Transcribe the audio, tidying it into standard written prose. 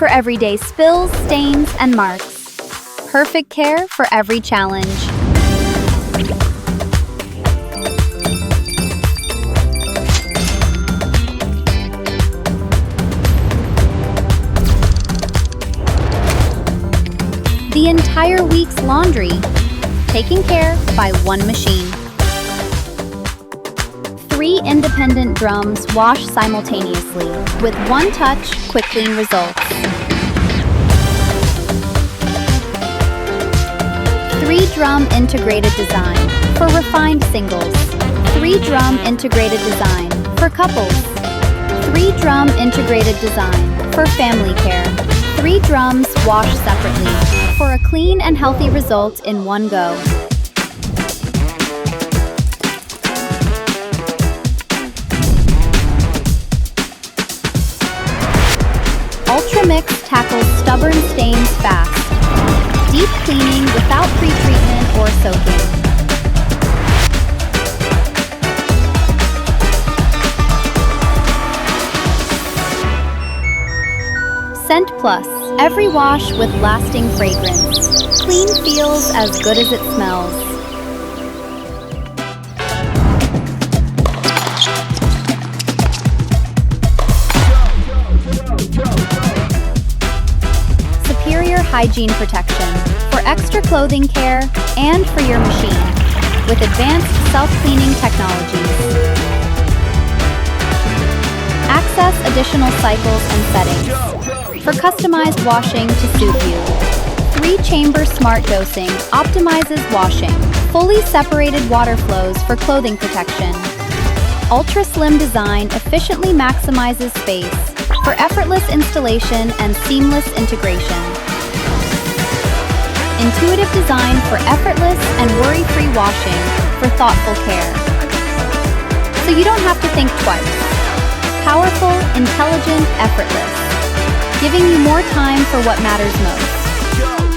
for everyday spills, stains, and marks. Perfect care for every challenge. The entire week's laundry, taken care by one machine. 3 independent drums wash simultaneously with one touch, quick clean results. 3-drum integrated design for refined singles. 3-drum integrated design for couples. 3-drum integrated design for family care. 3 drums wash separately for a clean and healthy result in one go. Ultra Mix tackles stubborn stains fast. Deep cleaning without pre-treatment or soaking. Scent Plus, every wash with lasting fragrance. Clean feels as good as it smells. Superior hygiene protection for extra clothing care and for your machine with advanced self-cleaning technologies. Access additional cycles and settings for customized washing to suit you. 3-chamber smart dosing optimizes washing. Fully separated water flows for clothing protection. Ultra slim design efficiently maximizes space for effortless installation and seamless integration. Intuitive design for effortless and worry-free washing for thoughtful care. So you don't have to think twice. Powerful, intelligent, effortless. Giving you more time for what matters most.